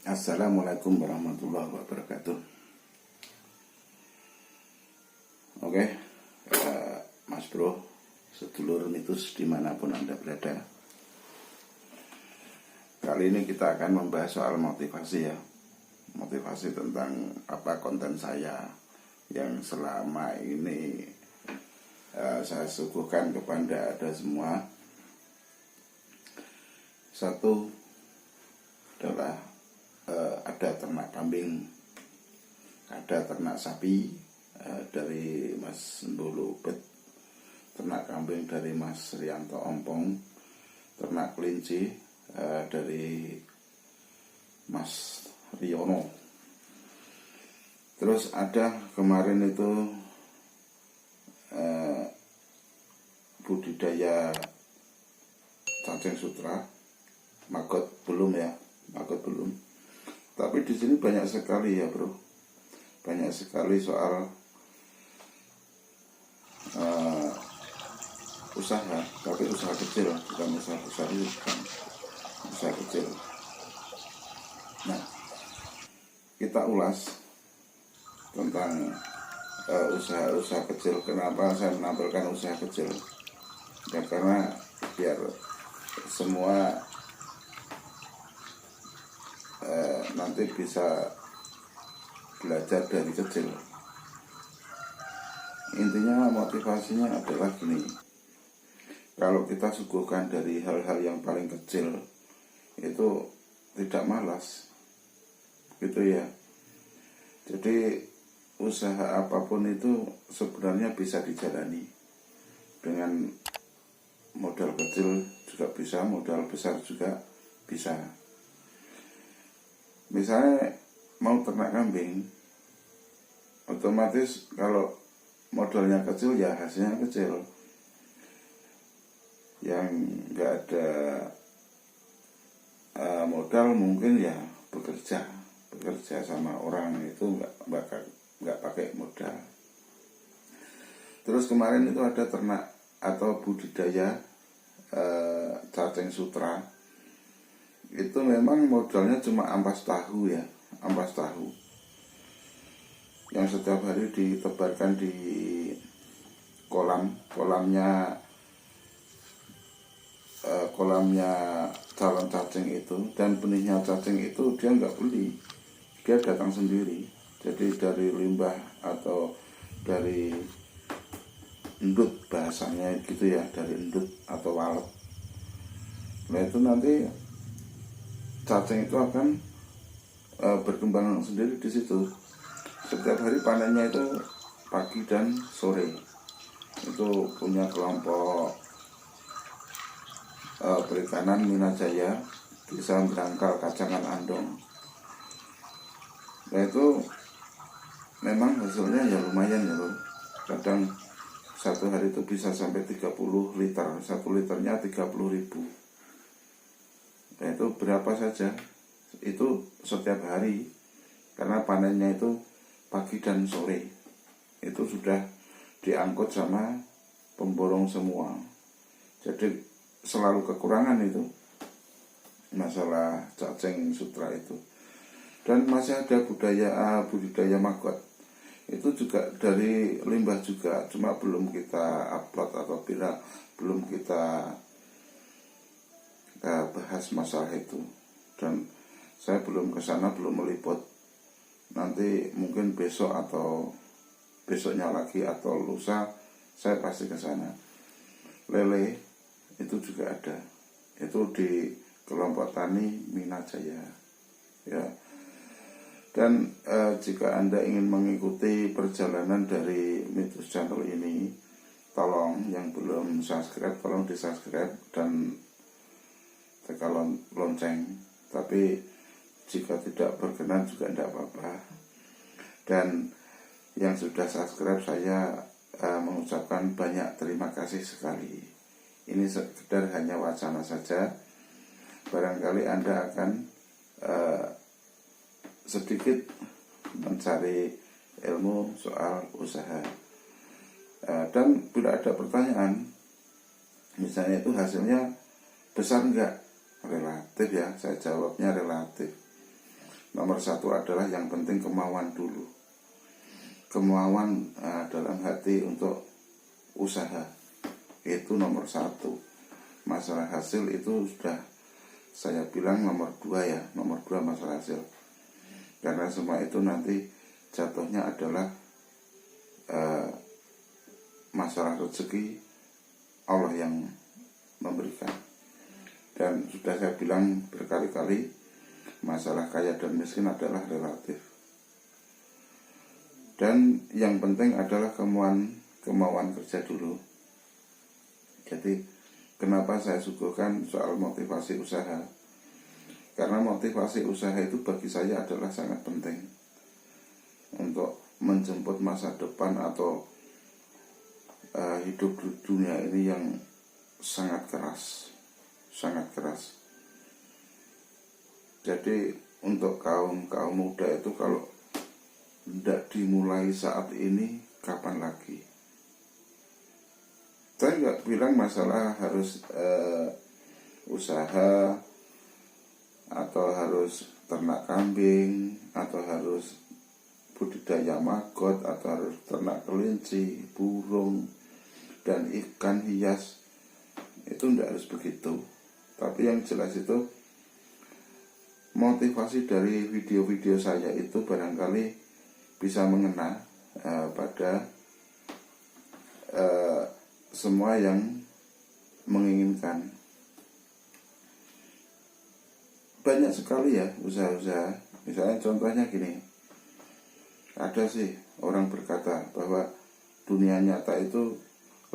Assalamualaikum warahmatullahi wabarakatuh. Oke, Mas Bro, sedulur mitus dimanapun Anda berada. Kali ini kita akan membahas soal motivasi ya. Motivasi tentang apa konten saya yang selama ini saya suguhkan kepada Anda semua. Satu adalah ada ternak kambing, ada ternak sapi dari Mas Mbulubet, ternak kambing dari Mas Rianto Ompong, ternak kelinci dari Mas Riono. Terus ada kemarin itu budidaya cacing sutra, maggot belum ya, maggot belum. Tapi di sini banyak sekali ya bro, banyak sekali soal usaha, tapi usaha kecil, bukan usaha besar, bukan usaha kecil. Nah, kita ulas tentang usaha-usaha kecil. Kenapa saya menampilkan usaha kecil? Ya karena biar semua nanti bisa belajar dari kecil. Intinya motivasinya adalah gini, kalau kita suguhkan dari hal-hal yang paling kecil itu tidak malas gitu ya. Jadi usaha apapun itu sebenarnya bisa dijalani dengan modal kecil juga bisa, modal besar juga bisa. Misalnya mau ternak kambing, otomatis kalau modalnya kecil ya hasilnya kecil. Yang nggak ada modal mungkin ya bekerja sama orang itu nggak pakai modal. Terus kemarin itu ada ternak atau budidaya cacing sutra. Itu memang modalnya cuma ampas tahu ya, ampas tahu yang setiap hari ditebarkan di kolamnya calon cacing itu, dan benihnya cacing itu dia nggak beli, dia datang sendiri. Jadi dari limbah atau dari endut bahasanya gitu ya, dari endut atau walet. Nah itu nanti cacing itu akan berkembang sendiri di situ. Setiap hari panennya itu pagi dan sore. Itu punya kelompok perikanan Minajaya, Desa Berangkal Kacangan Andong. Nah itu memang hasilnya ya lumayan ya loh. Kadang satu hari itu bisa sampai 30 liter, 1 liternya 30.000. Nah itu berapa saja, itu setiap hari, karena panennya itu pagi dan sore. Itu sudah diangkut sama pemborong semua. Jadi selalu kekurangan itu masalah cacing sutra itu. Dan masih ada budidaya maggot. Itu juga dari limbah juga, cuma belum kita upload atau belum kita bahas masalah itu, dan saya belum kesana, belum meliput. Nanti mungkin besok atau besoknya lagi atau lusa saya pasti kesana. Lele itu juga ada, itu di kelompok tani Minajaya ya. Dan jika Anda ingin mengikuti perjalanan dari Mitus Channel ini, tolong yang belum subscribe tolong di subscribe dan tekan lonceng. Tapi jika tidak berkenan juga tidak apa-apa. Dan yang sudah subscribe saya mengucapkan banyak terima kasih sekali. Ini sekedar hanya wacana saja. Barangkali Anda akan sedikit mencari ilmu soal usaha. Dan bila ada pertanyaan, misalnya itu hasilnya besar enggak, relatif ya, saya jawabnya relatif. Nomor satu adalah yang penting kemauan dulu. Kemauan dalam hati untuk usaha, itu nomor satu. Masalah hasil itu sudah saya bilang nomor dua ya, nomor dua masalah hasil. Karena semua itu nanti jatuhnya adalah masalah rezeki, Allah yang memberikan. Dan sudah saya bilang berkali-kali, masalah kaya dan miskin adalah relatif. Dan yang penting adalah kemauan kerja dulu. Jadi kenapa saya suguhkan soal motivasi usaha? Karena motivasi usaha itu bagi saya adalah sangat penting untuk menjemput masa depan atau hidup di dunia ini yang sangat keras. Jadi untuk kaum muda itu kalau tidak dimulai saat ini, kapan lagi? Saya nggak bilang masalah harus usaha atau harus ternak kambing atau harus budidaya maggot atau harus ternak kelinci, burung dan ikan hias. Itu tidak harus begitu. Tapi yang jelas itu motivasi dari video-video saya itu barangkali bisa mengena pada semua yang menginginkan. Banyak sekali ya usaha-usaha. Misalnya contohnya gini, ada sih orang berkata bahwa dunia nyata itu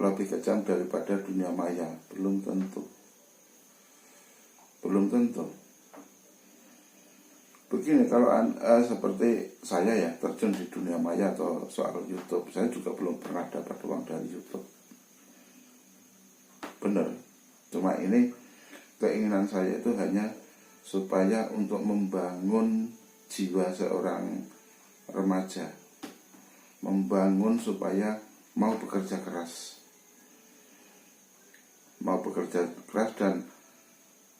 lebih kejam daripada dunia maya. Belum tentu. Begini, kalau seperti saya ya terjun di dunia maya atau soal YouTube, saya juga belum pernah dapat uang dari YouTube. Bener. Cuma ini keinginan saya itu hanya supaya untuk membangun jiwa seorang remaja, membangun supaya mau bekerja keras dan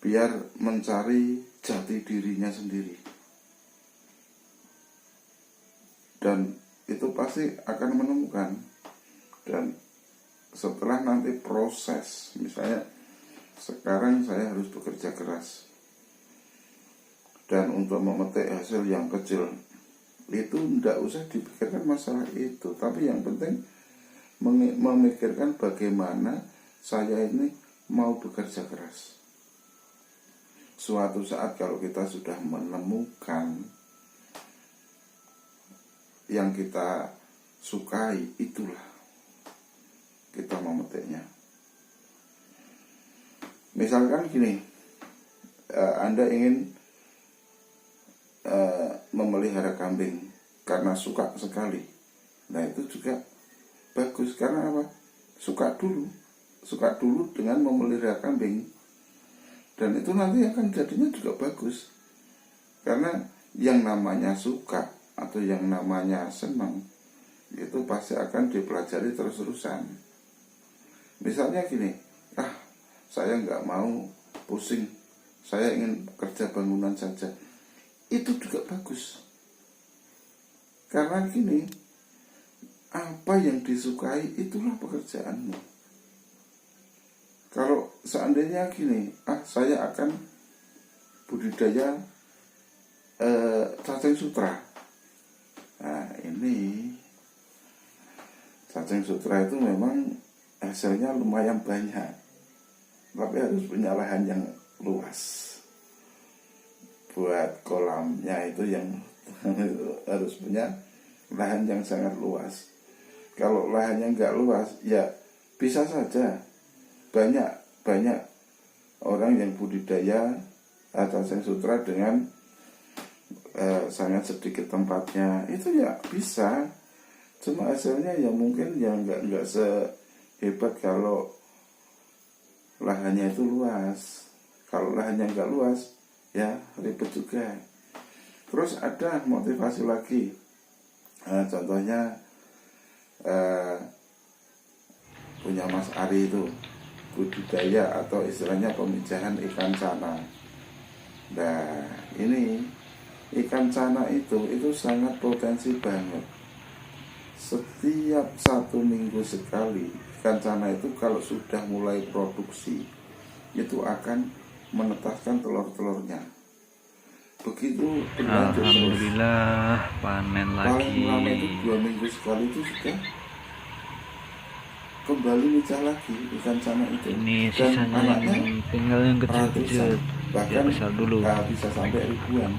biar mencari jati dirinya sendiri. Dan itu pasti akan menemukan. Dan setelah nanti proses, misalnya sekarang saya harus bekerja keras, dan untuk memetik hasil yang kecil, itu tidak usah dipikirkan masalah itu. Tapi yang penting memikirkan bagaimana saya ini mau bekerja keras. Suatu saat kalau kita sudah menemukan yang kita sukai, itulah kita memetiknya. Misalkan gini, Anda ingin memelihara kambing karena suka sekali. Nah itu juga bagus. Karena apa? Suka dulu dengan memelihara kambing. Dan itu nanti akan jadinya juga bagus. Karena yang namanya suka atau yang namanya senang itu pasti akan dipelajari terus-terusan. Misalnya gini, saya nggak mau pusing, saya ingin kerja bangunan saja. Itu juga bagus. Karena gini, apa yang disukai itulah pekerjaanmu. Kalau seandainya gini, saya akan budidaya cacing sutra. Nah ini cacing sutra itu memang hasilnya lumayan banyak, tapi harus punya lahan yang luas. Buat kolamnya itu yang harus punya lahan yang sangat luas. Kalau lahannya nggak luas, ya bisa saja banyak orang yang budidaya cacing sutra dengan sangat sedikit tempatnya, itu ya bisa. Cuma hasilnya ya mungkin ya nggak sehebat kalau lahannya itu luas. Kalau lahannya nggak luas, ya ribet juga. Terus ada motivasi lagi, contohnya punya Mas Ari itu budidaya atau istilahnya pemijahan ikan sana. Nah ini ikan cana itu sangat potensi banget. Setiap 1 minggu sekali ikan cana itu kalau sudah mulai produksi itu akan menetaskan telur-telurnya. Begitu berlanjut terus. Alhamdulillah panen Paling lagi. lama itu 2 minggu sekali itu sudah kembali mecah lagi ikan cana itu. Ini Dan sisanya anaknya yang tinggal yang kecil-kecil, ratusan, bahkan besar dulu. bisa sampai ribuan.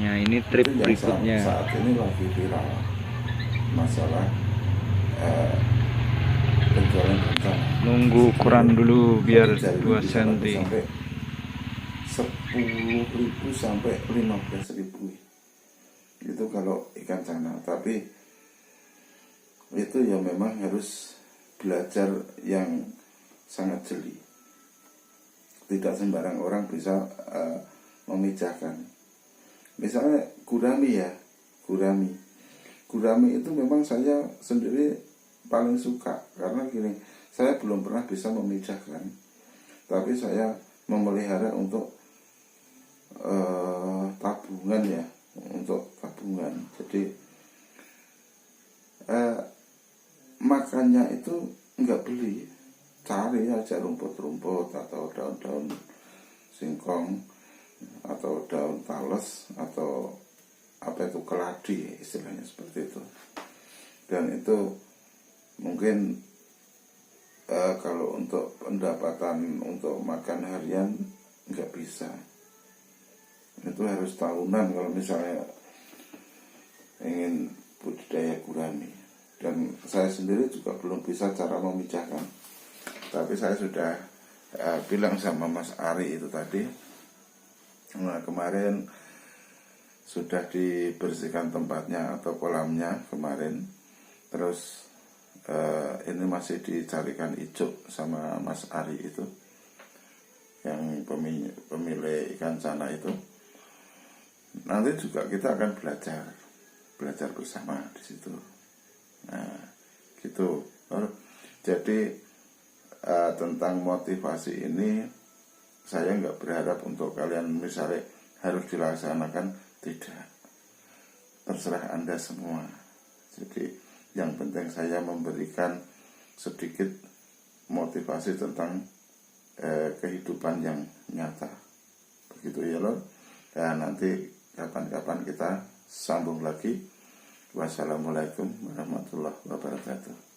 Ya ini trip Itu yang berikutnya. saat ini lagi viral masalah penjualan ikan cana. Nunggu ukuran dulu biar Satu jari 2 bisa laku cm. sampai 10.000 sampai 15.000. Itu kalau ikan cana. Tapi itu ya memang harus belajar yang sangat jeli. Tidak sembarang orang bisa memijahkan. Misalnya gurami ya, gurami itu memang saya sendiri paling suka karena gini, saya belum pernah bisa memijahkan, tapi saya memelihara untuk tabungan ya, untuk tabungan. Jadi makannya itu nggak beli, cari aja rumput-rumput atau daun-daun singkong atau daun tales atau apa itu keladi istilahnya seperti itu. Dan itu mungkin kalau untuk pendapatan untuk makan harian nggak bisa, itu harus tahunan kalau misalnya ingin budidaya gurami. Dan saya sendiri juga belum bisa cara memijahkan, tapi saya sudah bilang sama Mas Ari itu tadi. Nah, kemarin sudah dibersihkan tempatnya atau kolamnya kemarin. Terus ini masih dicarikan icuk sama Mas Ari itu, yang pemilik ikan cana itu. Nanti juga kita akan belajar bersama di situ. Nah, gitu. Jadi tentang motivasi ini saya nggak berharap untuk kalian misalnya harus dilaksanakan, tidak. Terserah Anda semua. Jadi yang penting saya memberikan sedikit motivasi tentang kehidupan yang nyata. Begitu ya lor. Dan nanti kapan-kapan kita sambung lagi. Wassalamualaikum warahmatullahi wabarakatuh.